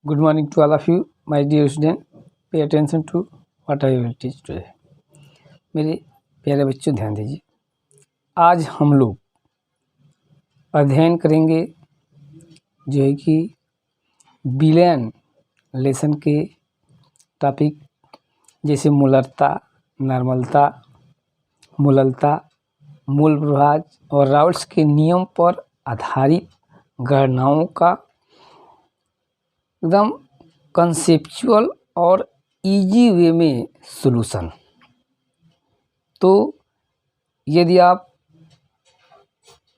Good morning to all of you, my dear student. Pay attention to what I will teach today. मेरे प्यारे बच्चों ध्यान दीजिए। आज हम लोग अध्ययन करेंगे जो है कि बिलियन लेसन के टॉपिक जैसे मूलरता, नॉर्मलता, मूललता, मूल प्रभाज और राउल्ट्स के नियम पर आधारित गणनाओं का एकदम कंसेप्चुअल और इजी वे में सॉल्यूशन। तो यदि आप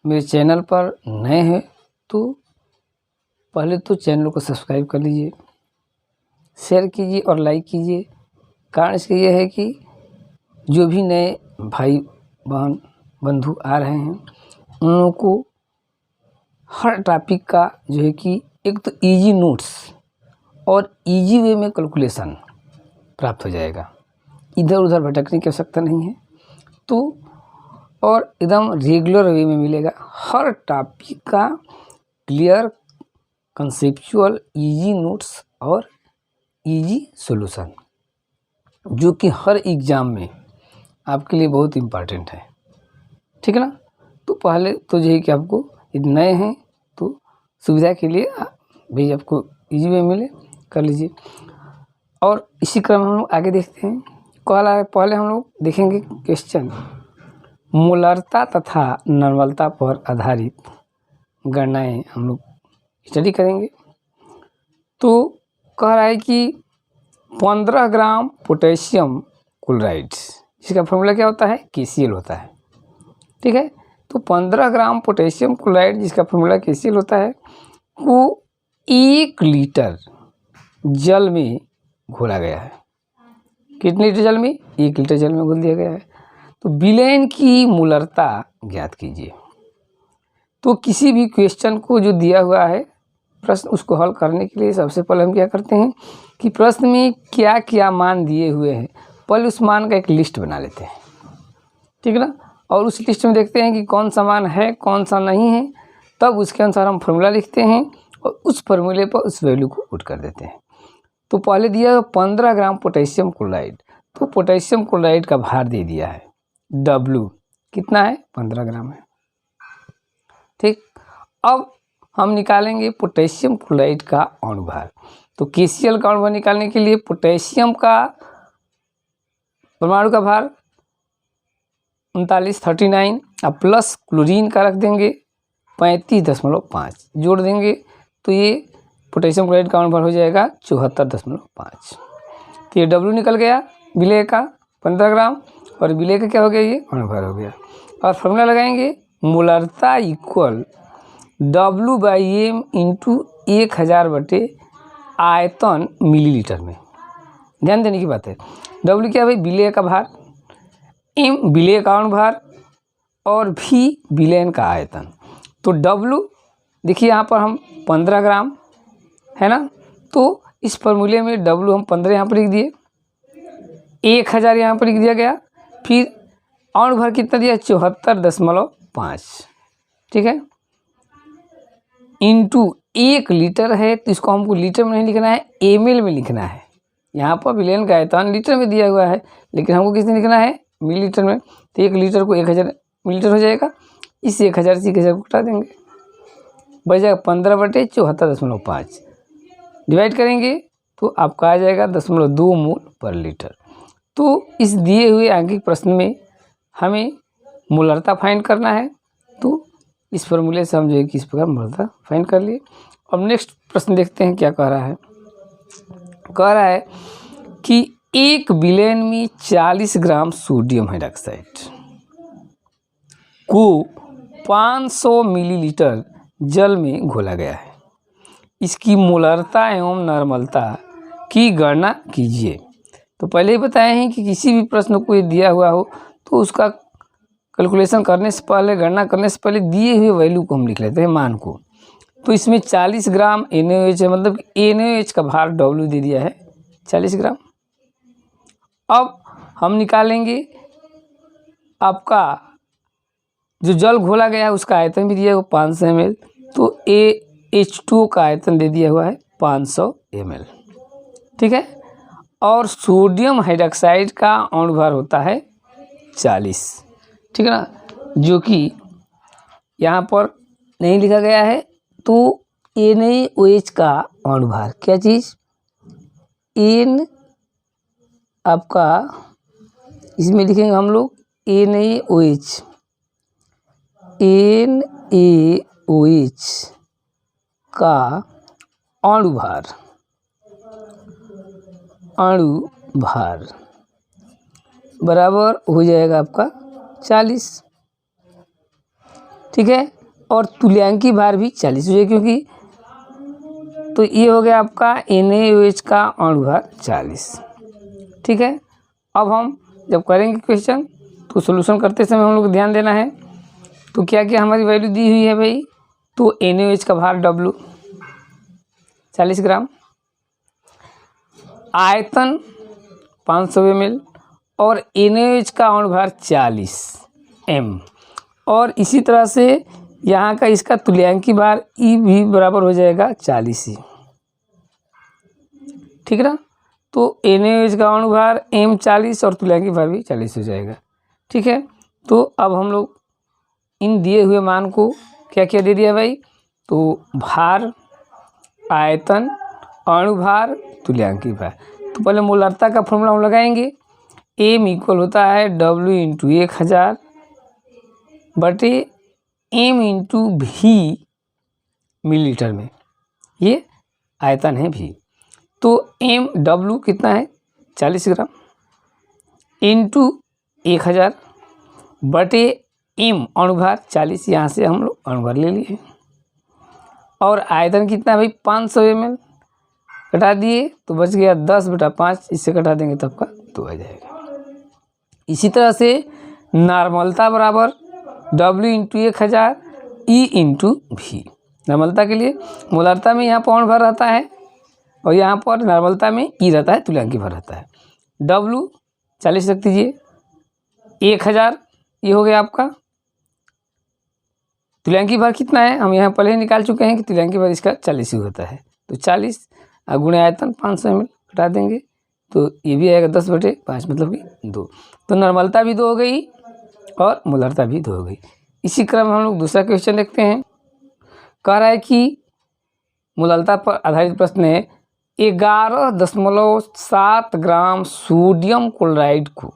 मेरे चैनल पर नए हैं तो पहले तो चैनल को सब्सक्राइब कर लीजिए, शेयर कीजिए और लाइक कीजिए। कारण इसका यह है कि जो भी नए भाई बहन बंधु आ रहे हैं उन लोगों को हर टॉपिक का जो है कि एक तो इजी नोट्स और इजी वे में कैलकुलेशन प्राप्त हो जाएगा। इधर उधर भटकने की आवश्यकता नहीं है तो और एकदम रेगुलर वे में मिलेगा। हर टॉपिक का क्लियर कंसेप्चुअल इजी नोट्स और इजी सॉल्यूशन जो कि हर एग्ज़ाम में आपके लिए बहुत इम्पॉर्टेंट है। ठीक है ना। तो पहले तो जो है कि आपको यदि नए हैं तो सुविधा के लिए भाई आपको इजी वे मिले कर लीजिए। और इसी क्रम में हम लोग आगे देखते हैं। पहले हम लोग देखेंगे क्वेश्चन मूलरता तथा नॉर्मलता पर आधारित गणनाएं हम लोग स्टडी करेंगे। तो कह रहा है कि 15 ग्राम पोटेशियम क्लोराइड, इसका फॉर्मूला क्या होता है, KCl होता है। ठीक है। तो 15 ग्राम पोटेशियम क्लोराइड जिसका फॉर्मूला KCl होता है वो 1 लीटर जल में घोला गया है। कितने लीटर जल में? 1 लीटर जल में घोल दिया गया है। तो बिलियन की मूलरता ज्ञात कीजिए। तो किसी भी क्वेश्चन को जो दिया हुआ है प्रश्न उसको हल करने के लिए सबसे पहले हम क्या करते हैं कि प्रश्न में क्या क्या मान दिए हुए हैं पहले उस मान का एक लिस्ट बना लेते हैं। ठीक है ना। और उस लिस्ट में देखते हैं कि कौन सा मान है कौन सा नहीं है, तब उसके अनुसार हम फॉर्मूला लिखते हैं और उस फॉर्मूले पर उस वैल्यू को पुट कर देते हैं। तो पहले दिया 15 ग्राम पोटेशियम क्लोराइड, तो पोटेशियम क्लोराइड का भार दे दिया है W, कितना है 15 ग्राम है। ठीक। अब हम निकालेंगे पोटेशियम क्लोराइड का अणुभार। तो KCl का अणुभार निकालने के लिए पोटेशियम का परमाणु का भार 39 और प्लस क्लोरीन का रख देंगे 35.5 जोड़ देंगे तो ये पोटेशियम क्लोराइड का अणुभार हो जाएगा 74.5। तो ये W निकल गया विलेय का 15 ग्राम और विलेय का क्या हो गया, ये अणुभार हो गया। और फॉर्मूला लगाएंगे मूलरता इक्वल W/m इंटू 1000 बटे आयतन मिलीलीटर में। ध्यान देने की बात है। W क्या भाई, विलेय का भार, M विलेय का अणुभार और V विलयन का आयतन। तो W देखिए यहाँ पर हम 15 ग्राम है ना, तो इस फॉर्मूले में W हम 15 यहाँ पर लिख दिए, 1000 यहाँ पर लिख दिया गया, फिर अणुभार कितना दिया 74.5। ठीक है। इंटू 1 लीटर है तो इसको हमको लीटर में नहीं लिखना है ml में लिखना है। यहाँ पर विलयन का आयतन लीटर में दिया हुआ है लेकिन हमको किसमें लिखना है, मिलीलीटर में। तो 1 लीटर को 1000 मिलीलीटर हो जाएगा। इस 1000 से 1000 को हटा देंगे, बच जाएगा 15 बटे 74.5। डिवाइड करेंगे तो आपका आ जाएगा 0.2 मोल पर लीटर। तो इस दिए हुए आंकिक प्रश्न में हमें मूलरता फाइंड करना है। तो इस फॉर्मूले से हम जो है कि इस प्रकार मूलरता फाइंड कर लिए। अब नेक्स्ट प्रश्न देखते हैं क्या कह रहा है। कह रहा है कि 1 बिलियन में 40 ग्राम सोडियम हाइड्रोक्साइड को 500 मिलीलीटर जल में घोला गया है। इसकी मूलरता एवं नॉर्मलता की गणना कीजिए। तो पहले ही बताए हैं कि किसी भी प्रश्न को दिया हुआ हो तो उसका कैलकुलेशन करने से पहले, गणना करने से पहले दिए हुए वैल्यू को हम लिख लेते हैं, मान को। तो इसमें 40 ग्राम NaOH है, मतलब कि NaOH का भार W दे दिया है 40 ग्राम। अब हम निकालेंगे आपका जो जल घोला गया है उसका आयतन भी दिया है वो 500 ml। तो H2O का आयतन दे दिया हुआ है 500 ml, ठीक है। और सोडियम हाइड्रोक्साइड का अणुभार होता है 40, ठीक है ना, जो कि यहाँ पर नहीं लिखा गया है। तो NaOH का अणुभार, क्या चीज़, एन आपका इसमें लिखेंगे हम लोग NaOH, NaOH का अणुभार बराबर हो जाएगा आपका 40, ठीक है। और तुल्यांकी भार भी 40 हो जाएगा, क्योंकि तो ये हो गया आपका NaOH का अणुभार 40, ठीक है। अब हम जब करेंगे क्वेश्चन तो सॉल्यूशन करते समय हम लोग को ध्यान देना है। तो क्या क्या हमारी वैल्यू दी हुई है भाई, तो NaOH का भार W 40 ग्राम, आयतन 500 ml और NaOH का अणुभार 40 m। और इसी तरह से यहाँ का इसका तुल्यांकी भार E भी बराबर हो जाएगा 40 ही, ठीक है ना। तो NaOH का अणुभार M 40 और तुल्यांकी भार भी 40 हो जाएगा, ठीक है। तो अब हम लोग इन दिए हुए मान को क्या क्या दे दिया भाई, तो भार, आयतन, अणुभार, तुल्यांकी भार। तो पहले मोलारता का फॉर्मूला हम लगाएंगे। M इक्वल होता है W इंटू 1000 बटे M इंटू V मिलीलीटर में, ये आयतन है V। तो W कितना है 40 ग्राम इंटू 1000 बटे M अणुभार 40, यहाँ से हम लोग अणुभार ले लिए। और आयतन कितना भाई 500 ml, कटा दिए तो बच गया 10/5, इससे कटा देंगे तब का 2 आ जाएगा। इसी तरह से नॉर्मलता बराबर W into 1000 E into V। नॉर्मलता के लिए मोलारता में यहाँ पर अणुभार रहता है और यहाँ पर नॉर्मलता में E रहता है, तुल्यांकी भार रहता है। W 40 रख दीजिए, 1000 ये हो गया आपका। तुल्यांकी भार कितना है हम यहाँ पहले ही निकाल चुके हैं कि तुल्यांकी भार इसका 40 ही होता है। तो 40 गुणे आयतन 500 ml घटा देंगे तो ये भी आएगा 10/5, मतलब कि 2। तो नॉर्मलता भी 2 हो गई और मोलारता भी 2 हो गई। इसी क्रम में हम लोग दूसरा क्वेश्चन देखते हैं। कह रहा है कि मोलारता पर आधारित प्रश्न है, 11.7 ग्राम सोडियम क्लोराइड को,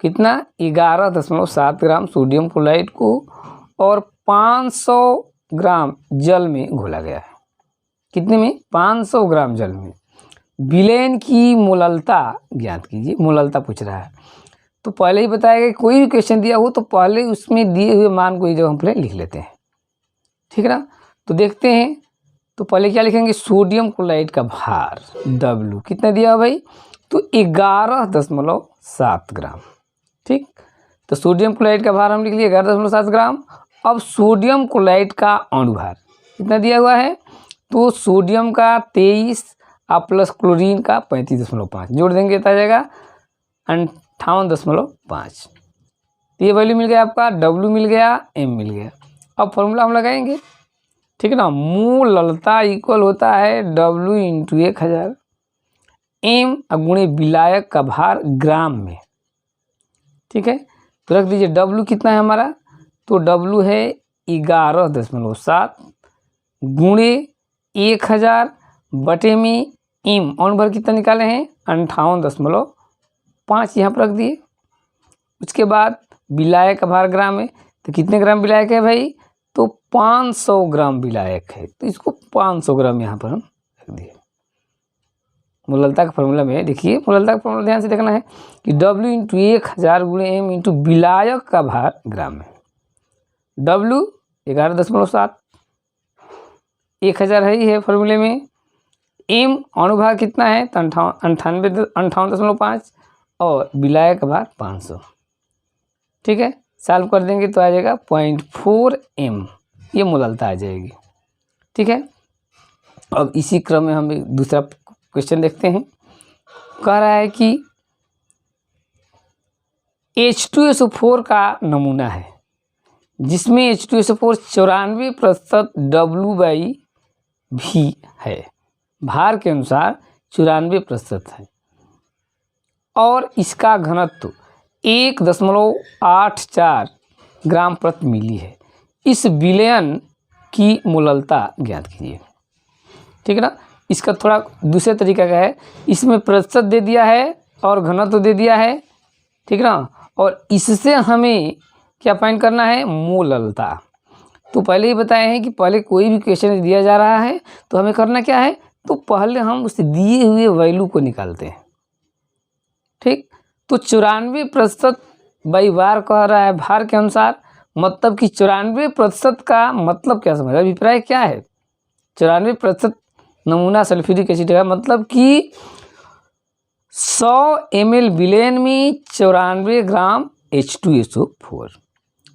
कितना 11.7 ग्राम सोडियम क्लोराइड को और 500 ग्राम जल में घोला गया है। कितने में, 500 ग्राम जल में। विलयन की मोललता ज्ञात कीजिए। मोललता पूछ रहा है, तो पहले ही बताया गया कोई भी क्वेश्चन दिया हो तो पहले उसमें दिए हुए मान को जो हम पहले लिख लेते हैं, ठीक है ना। तो देखते हैं, तो पहले क्या लिखेंगे, सोडियम क्लोराइड का भार W कितना दिया भाई, तो 11.7 ग्राम, ठीक। तो सोडियम क्लोराइड का भार हम लिख लिए 11.7 ग्राम। अब सोडियम क्लोराइड का अणुभार कितना दिया हुआ है, तो सोडियम का 23 और प्लस क्लोरीन का 35.5 जोड़ देंगे तो आ जाएगा 58.5। तो ये वैल्यू मिल गया आपका, W मिल गया, M मिल गया। अब फॉर्मूला हम लगाएंगे, ठीक है ना। मोललता इक्वल होता है W इंटू 1000 M गुणे विलायक का भार ग्राम में, ठीक है। तो रख दीजिए W कितना है हमारा, तो W है 11.7 गुणे 1000 बटे में M अणुभार कितना निकाले हैं 58.5, यहाँ पर रख दिए। उसके बाद विलायक का भार ग्राम है, तो कितने ग्राम विलायक है भाई, तो 500 ग्राम विलायक है, तो इसको 500 ग्राम यहाँ पर हम रख दिए। मोललता का फॉर्मूला में देखिए, मोललता का फॉर्मूला ध्यान से देखना है कि W इंटू 1000 गुणे M इंटू विलायक का भार ग्राम में। W 11.7, 1000 है ही है फॉर्मूले में। M अणुभार कितना है, तो 58.5 और विलायक का भार 500, ठीक है। सॉल्व कर देंगे तो आ जाएगा 0.4 M, ये मोललता आ जाएगी, ठीक है। अब इसी क्रम में हम दूसरा क्वेश्चन देखते हैं। कह रहा है कि H2SO4 का नमूना है जिसमें H2SO4 94% W/V भी है, भार के अनुसार 94% है और इसका घनत्व 1.84 ग्राम प्रति मिली है। इस विलयन की मोललता ज्ञात कीजिए। ठीक है ना। इसका थोड़ा दूसरे तरीका का है, इसमें प्रतिशत दे दिया है और घनत्व दे दिया है। ठीक है ना। और इससे हमें क्या फाइंड करना है, मोललता। तो पहले ही बताए हैं कि पहले कोई भी क्वेश्चन दिया जा रहा है तो हमें करना क्या है, तो पहले हम उस दिए हुए वैल्यू को निकालते हैं। ठीक। तो 94% बाई बार कह रहा है भार के अनुसार, मतलब कि 94% का मतलब क्या समझ, अभिप्राय क्या है, 94% नमूना सल्फ्यूरिक एसिड का मतलब कि 100 ml विलेन में 94 ग्राम H2SO4।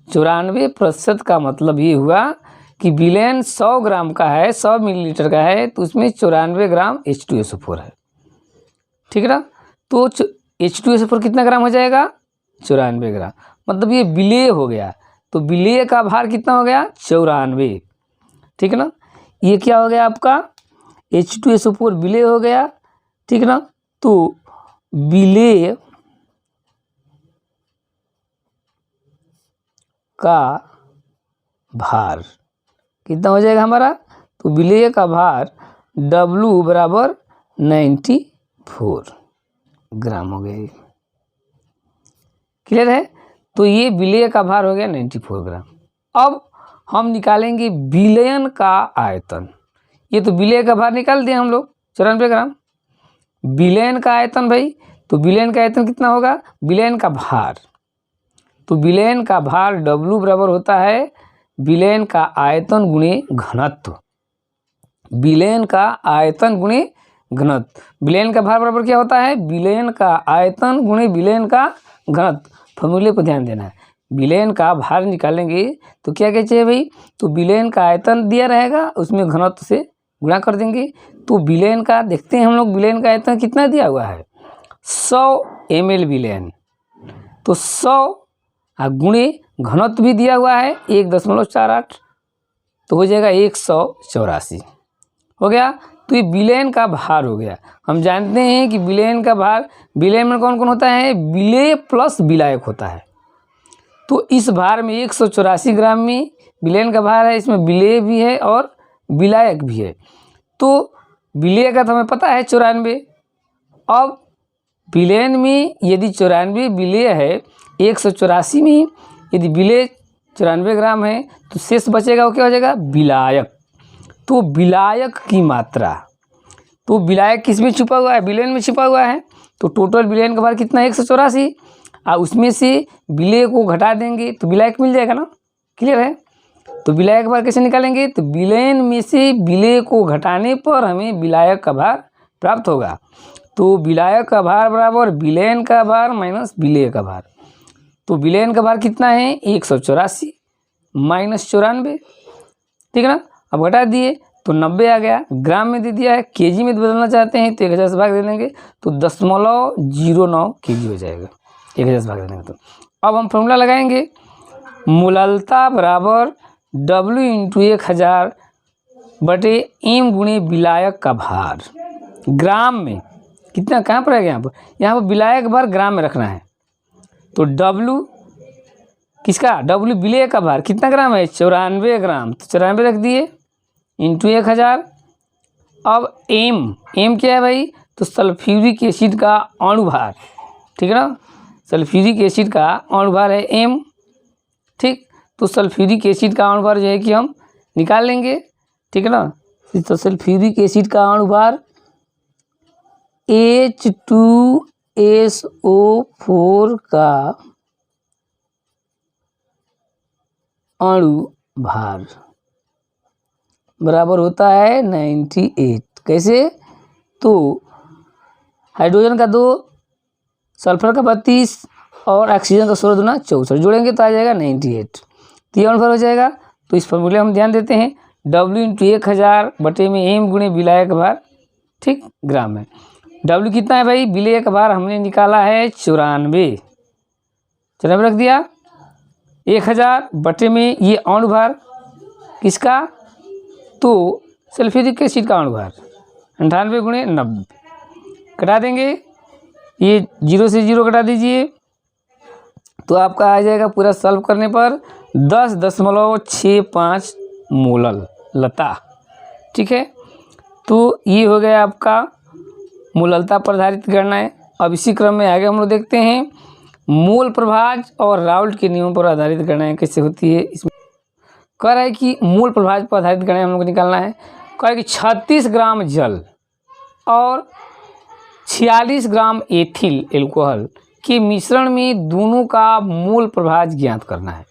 94% का मतलब ये हुआ कि विलेन 100 ग्राम का है, 100 मिलीलीटर का है, तो उसमें 94 ग्राम H2SO4 है। ठीक है ना। तो H2SO4 कितना ग्राम हो जाएगा, 94 ग्राम, मतलब ये विलेय हो गया। तो विलेय का भार कितना हो गया, 94। ठीक है ना। ये क्या हो गया आपका, H2SO4 विलेय हो गया। ठीक है ना। तो विलेय का भार कितना हो जाएगा हमारा, तो विलेय का भार W बराबर 94 ग्राम हो गया। क्लियर है। तो ये विलेय का भार हो गया 94 ग्राम। अब हम निकालेंगे विलयन का आयतन। ये तो विलेय का भार निकाल दिए हम लोग 94 ग्राम। विलयन का आयतन भाई, तो विलयन का आयतन कितना होगा, विलयन का भार, तो विलयन का भार W बराबर होता है विलयन का आयतन गुणे घनत्व। विलयन का आयतन गुणे घनत्व। विलयन का भार बराबर क्या होता है, विलयन का आयतन गुणे विलयन का घनत्व। फॉर्मूले पर ध्यान देना है। विलयन का भार निकालेंगे तो क्या क्या चाहिए भाई, तो विलयन का आयतन दिया रहेगा, उसमें घनत्व से गुणा कर देंगे। तो विलयन का देखते हैं हम लोग, विलयन का आयतन कितना दिया हुआ है, 100 ml विलयन, तो 100 गुणे घनत्व भी दिया हुआ है 1.48, तो हो जाएगा 184 हो गया। तो ये विलयन का भार हो गया। हम जानते हैं कि विलयन का भार, विलयन में कौन कौन होता है, विलेय प्लस विलायक होता है। तो इस भार में 184 ग्राम में विलयन का भार है, इसमें विलेय भी है और विलायक भी है। तो विलेय का तो हमें पता है 94। अब विलयन में यदि 94 विलेय है, 184 में यदि विलेय 94 ग्राम है, तो शेष बचेगा वो क्या हो जाएगा, विलायक। तो विलायक की मात्रा, तो विलायक किस में छुपा हुआ है, विलयन में छुपा हुआ है। तो टोटल विलयन का भार कितना है, 184, और उसमें से विलेय को घटा देंगे तो विलायक मिल जाएगा ना। क्लियर है। तो विलायक का भार कैसे निकालेंगे, तो विलयन में से विलेय को घटाने पर हमें विलायक का भार प्राप्त होगा। तो विलायक का भार बराबर विलयन का भार माइनस विलेय का भार। तो विलयन का भार कितना है, 184 माइनस 94। ठीक है ना। अब घटा दिए तो 90 आ गया। ग्राम में दे दिया है, केजी में बदलना चाहते हैं तो 1000 से भाग दे देंगे, तो 0.09 kg हो जाएगा 1000 से भाग देंगे। तो अब हम फॉर्मूला लगाएंगे, मोललता बराबर W इंटू 1000 बटे M गुणे विलायक का भार। ग्राम में कितना, कहाँ पर आएगा, यहाँ पर विलायक भार ग्राम में रखना है। तो W किसका, W विलेय का भार कितना ग्राम है, 94 ग्राम, तो 94 रख दिए इंटू 1000। अब M क्या है भाई, तो सल्फ्यूरिक एसिड का अणुभार। ठीक है ना। सल्फ्यूरिक एसिड का अणुभार है M। ठीक। तो सल्फ्यूरिक एसिड का अणुभार जो है कि हम निकाल लेंगे। ठीक है ना। तो सल्फ्यूरिक एसिड का अणुभार H2SO4 का अणुभार बराबर होता है 98। कैसे, तो हाइड्रोजन का 2, सल्फर का 32 और ऑक्सीजन का 16 दूना 64, जोड़ेंगे तो आ जाएगा 98। तो ये अणुभार हो जाएगा। तो इस फॉर्मूले हम ध्यान देते हैं, W इंटू 1000 बटे में M गुणे विलायक भार। ठीक, ग्राम में W कितना है भाई, विलेय का भार हमने निकाला है 94 रख दिया। 1000 बटे में ये अणुभार किसका, तो सल्फ्यूरिक एसिड का अणुभार 98 गुणे 90 कटा देंगे, ये 0 से 0 कटा दीजिए, तो आपका आ जाएगा पूरा सॉल्व करने पर 10.65 मोलल लता। ठीक है, तो ये हो गया आपका मोललता पर आधारित गणनाएं। अब इसी क्रम में आगे हम लोग देखते हैं मोल प्रभाज और राउल्ट के नियमों पर आधारित गणनाएं कैसे होती है। इसमें कह रहा है कि मोल प्रभाज पर आधारित गणनाएं हम लोग को निकालना है। कह रहा है कि 36 ग्राम जल और 46 ग्राम एथिल एल्कोहल के मिश्रण में दोनों का मोल प्रभाज ज्ञात करना है।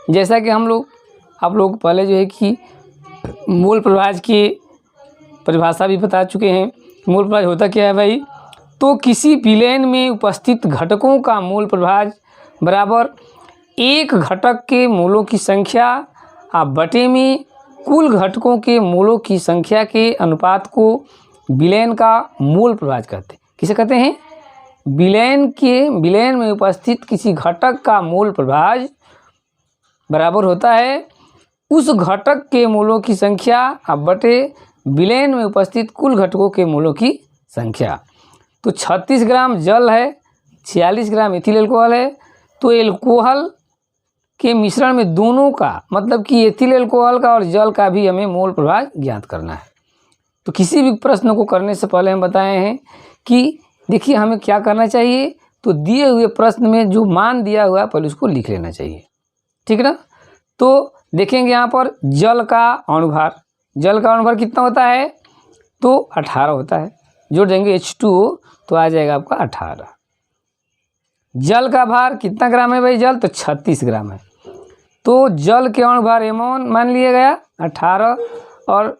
जैसा कि हम लोग आप लोग पहले जो है कि मोल प्रभाज की परिभाषा भी बता चुके हैं। मोल प्रभाज होता क्या है भाई, तो किसी विलयन में उपस्थित घटकों का मोल प्रभाज बराबर एक घटक के मोलों की संख्या आप बटे में कुल घटकों के मोलों की संख्या के अनुपात को विलयन का मोल प्रभाज कहते हैं। किसे कहते हैं? विलयन में उपस्थित किसी घटक का मोल प्रभाज बराबर होता है उस घटक के मोलों की संख्या अब बटे विलयन में उपस्थित कुल घटकों के मोलों की संख्या। तो 36 ग्राम जल है, 46 ग्राम एथिल एल्कोहल है, तो एल्कोहल के मिश्रण में दोनों का मतलब कि एथिल एल्कोहल का और जल का भी हमें मोल प्रभाज ज्ञात करना है। तो किसी भी प्रश्न को करने से पहले हम बताए हैं कि देखिए हमें क्या करना चाहिए, तो दिए हुए प्रश्न में जो मान दिया हुआ है पहले उसको लिख लेना चाहिए। ठीक है ना। तो देखेंगे यहाँ पर जल का अणुभार, जल का अणुभार कितना होता है, तो 18 होता है। जोड़ देंगे H2O तो आ जाएगा आपका 18। जल का भार कितना ग्राम है भाई, जल तो 36 ग्राम है, तो जल के अणुभार M1 मान लिया गया 18 और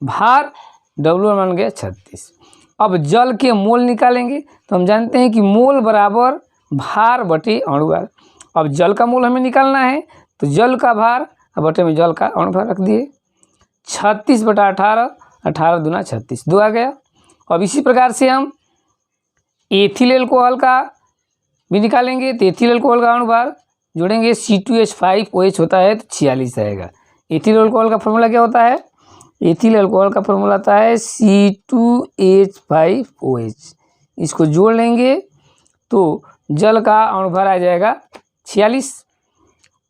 भार W मान गया 36। अब जल के मोल निकालेंगे तो हम जानते हैं कि मोल बराबर भार बटे अणुभार। अब जल का मोल हमें निकालना है तो जल का भार बटे में जल का अणुभार रख दिए, 36 बटा 18, 18 दूना 36, 2 आ गया। अब इसी प्रकार से हम एथिल एल्कोहल का भी निकालेंगे, तो एथिल एल्कोहल का अणुभार जोड़ेंगे C2H5OH होता है तो 46 आएगा। एथिल एल्कोहल का फॉर्मूला क्या होता है, एथिल एल्कोहल का फॉर्मूला आता है C2H5OH। इसको जोड़ लेंगे तो जल का अणुभार आ जाएगा 46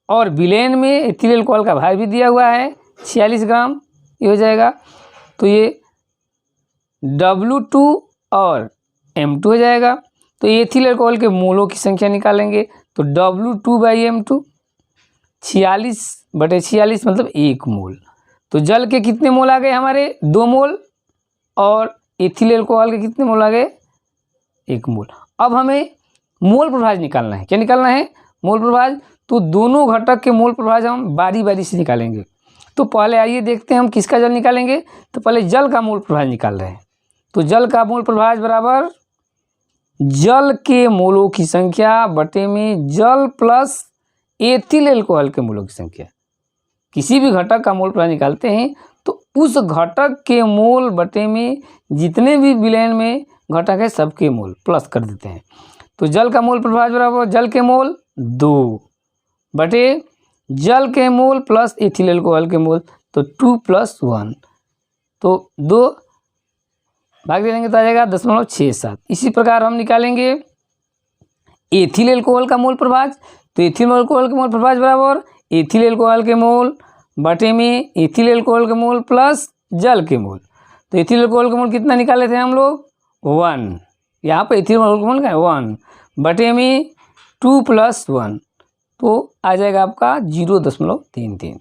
और विलयन में एथिल एल्कोहल का भार भी दिया हुआ है 46 ग्राम, ये हो जाएगा। तो ये W2 और M2 हो जाएगा। तो एथिल एल्कोहल के मोलों की संख्या निकालेंगे तो W2/M2 46 बटे 46 मतलब 1 मोल। तो जल के कितने मोल आ गए हमारे, 2 मोल, और एथिल एल्कोहल के कितने मोल आ गए, 1 मोल। अब हमें मोल प्रभाज निकालना है। क्या निकालना है, मोल प्रभाज। तो दोनों घटक के मोल प्रभाज हम बारी बारी से निकालेंगे। तो पहले आइए देखते हैं हम किसका जल निकालेंगे। तो पहले जल का मोल प्रभाज निकाल रहे हैं। तो जल का मोल प्रभाज बराबर जल के मोलों की संख्या बटे में जल प्लस एथिल एल्कोहल के मोलों की संख्या। किसी भी घटक का मोल प्रभाज निकालते हैं तो उस घटक के मोल बटे में जितने भी विलयन में घटक है सबके मोल प्लस कर देते हैं। तो जल का मोल प्रभाज बराबर जल के मोल 2 बटे जल के मोल प्लस एथिल एल्कोहल के मोल, तो 2 + 1, तो 2 भाग दे देंगे तो आ जाएगा 0.67। इसी प्रकार हम निकालेंगे एथिल एल्कोहल का मोल प्रभाज। तो एथिल एल्कोहल के मोल प्रभाज बराबर एथिल एल्कोहल के मोल बटे में एथिल एल्कोहल के मोल प्लस जल के मोल। तो एथिल एल्कोहल के मोल कितना निकाले थे हम लोग, 1। यहाँ पर एथिल एल्कोहल के मोल का 1 बटे में 2 + 1, तो आ जाएगा आपका 0.33।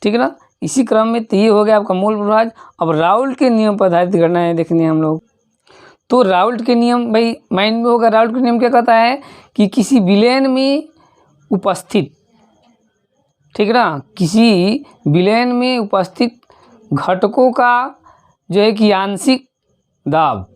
ठीक है ना। इसी क्रम में तो ये हो गया आपका मोल प्रभाज। अब राउल्ट के नियम पर आधारित गणना है देखनी है हम लोग। तो राउल्ट के नियम भाई माइंड में होगा। राउल्ट के नियम क्या कहता है कि किसी विलयन में उपस्थित, ठीक है ना, किसी विलयन में उपस्थित घटकों का जो है कि आंशिक दाब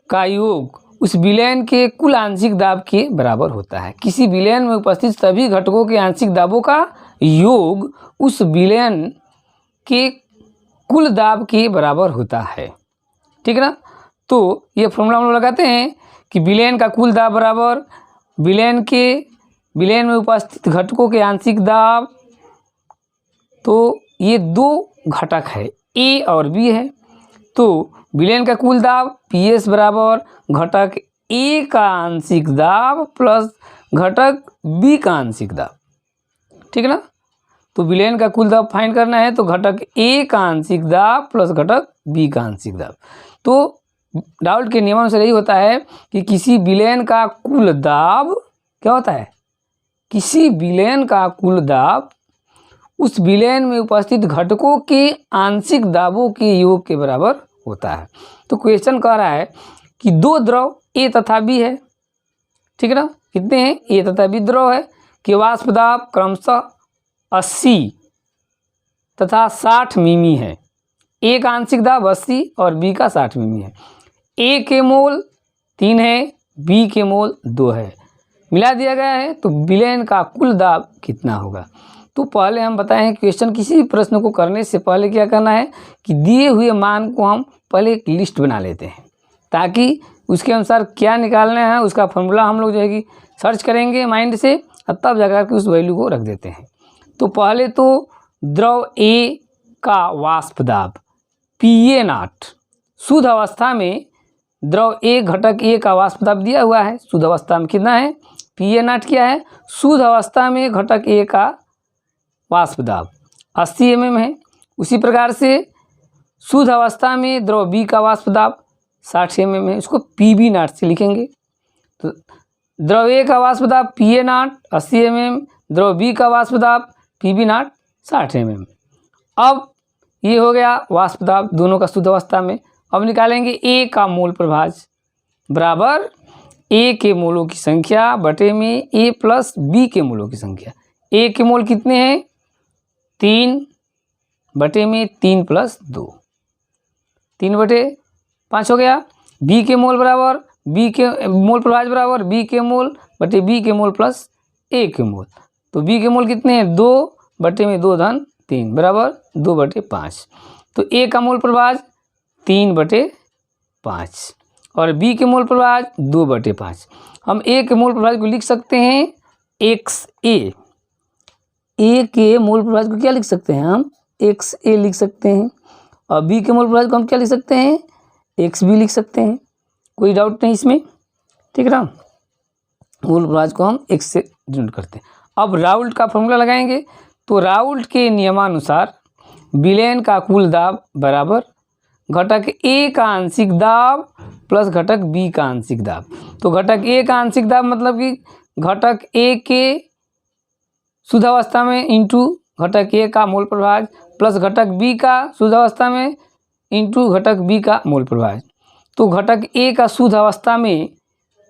का योग उस विलयन के कुल आंशिक दाब के बराबर होता है। किसी विलयन में उपस्थित सभी घटकों के आंशिक दाबों का योग उस विलयन के कुल दाब के बराबर होता है। ठीक है ना। तो ये फॉर्मूला हम लोग लगाते हैं कि विलयन का कुल दाब बराबर विलयन में उपस्थित घटकों के आंशिक दाब, तो ये दो घटक है ए और बी है, तो विलयन का कुल दाब PS बराबर घटक ए का आंशिक दाब प्लस घटक बी का आंशिक दाब, ठीक है ना। तो विलयन का कुल दाब फाइंड करना है तो घटक ए का आंशिक दाब प्लस घटक बी का आंशिक दाब। तो डाउट के नियम से यही होता है कि किसी विलयन का कुल दाब क्या होता है, किसी विलयन का कुल दाब उस विलयन में उपस्थित घटकों के आंशिक दाबों के योग के बराबर होता है। तो क्वेश्चन कह रहा है कि दो द्रव ए तथा बी है, ठीक है ना, कितने हैं, ए तथा बी द्रव है कि वाष्प दाब क्रमशः 80 तथा 60 मिमी है। ए का आंशिक दाब 80 और बी का 60 मिमी है। ए के मोल 3 है, बी के मोल 2 है, मिला दिया गया है, तो विलयन का कुल दाब कितना होगा। तो पहले हम बताएं हैं क्वेश्चन किसी भी प्रश्न को करने से पहले क्या करना है कि दिए हुए मान को हम पहले एक लिस्ट बना लेते हैं, ताकि उसके अनुसार क्या निकालना है उसका फॉर्मूला हम लोग जो है कि सर्च करेंगे माइंड से और तब जाकर के उस वैल्यू को रख देते हैं। तो पहले तो द्रव ए का वाष्प दाब PA0, शुद्ध अवस्था में द्रव ए घटक ए का वाष्प दाब दिया हुआ है, शुद्ध अवस्था में कितना है, PA0 क्या है, शुद्ध अवस्था में घटक ए का वाष्प दाब 80 mm है। उसी प्रकार से शुद्ध अवस्था में द्रव बी का वाष्प दाब 60 mm है, उसको PB0 से लिखेंगे। तो द्रव ए का वाष्प दाब PA0 80 mm, द्रव बी का वाष्प दाब PB0 60 mm। अब ये हो गया वाष्प दाब दोनों का शुद्ध अवस्था में। अब निकालेंगे ए का मोल प्रभाज बराबर ए के मोलों की संख्या बटे में ए प्लस बी के मोलों की संख्या। ए के मोल कितने हैं, 3 बटे में 3 प्लस 2, 3 बटे 5 हो गया। बी के मोल बराबर बी के मोल प्रभाज बराबर बी के मोल बटे बी के मोल प्लस ए के मोल। तो बी के मोल कितने हैं, 2 बटे में 2 धन 3 बराबर 2 बटे 5। तो ए का मोल प्रभाज 3 बटे 5 और बी के मोल प्रभाज 2 बटे 5। हम ए के मोल प्रभाज को लिख सकते हैं XA, ए के मोल प्रभाज को क्या लिख सकते हैं हम, XA लिख सकते हैं, और बी के मोल प्रभाज को हम क्या लिख सकते हैं, XB लिख सकते हैं, कोई डाउट नहीं इसमें, ठीक है ना। मोल प्रभाज को हम X से डिनोट करते हैं। अब राउल्ट का फॉर्मूला लगाएंगे, तो राउल्ट के नियमानुसार विलयन का कुल दाब बराबर घटक ए का आंशिक दाब प्लस घटक बी का आंशिक दाब। तो घटक ए का आंशिक दाब मतलब कि घटक ए के शुद्ध अवस्था में इंटू घटक ए का मोल प्रभाज प्लस घटक बी का शुद्ध अवस्था में इंटू घटक बी का मोल प्रभाज। तो घटक ए का शुद्ध अवस्था में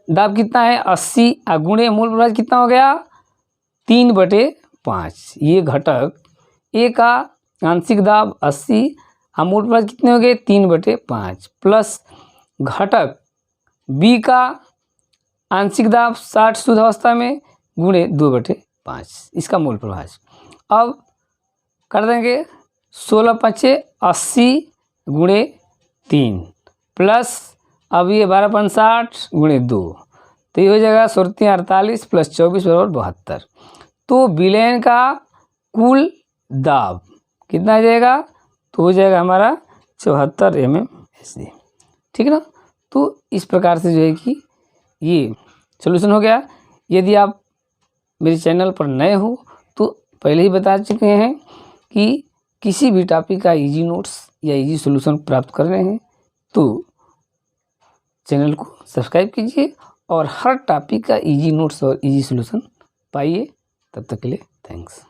दाब कितना है 80 और गुणे मोल प्रभाज कितना हो गया 3 बटे 5। ये घटक ए का आंशिक दाब 80 और मोल प्रभाज कितने हो गए 3 बटे 5 प्लस घटक बी का आंशिक दाब 60 शुद्ध अवस्था में गुणे 2 बटे 5 इसका मोल प्रभाज। अब कर देंगे 16 पचे 80 गुणे 3 प्लस अब ये 12 पन 60 गुणे 2, तो ये हो जाएगा 48 प्लस 24 बराबर 72। तो विलयन का कुल दाब कितना आ जाएगा, तो हो जाएगा हमारा 74 mmHg, ठीक है ना। तो इस प्रकार से जो है कि ये सोल्यूशन हो गया। यदि आप मेरे चैनल पर नए हो तो पहले ही बता चुके हैं कि किसी भी टॉपिक का इजी नोट्स या इजी सॉल्यूशन प्राप्त कर रहे हैं तो चैनल को सब्सक्राइब कीजिए और हर टॉपिक का इजी नोट्स और इजी सॉल्यूशन पाइए। तब तक के लिए थैंक्स।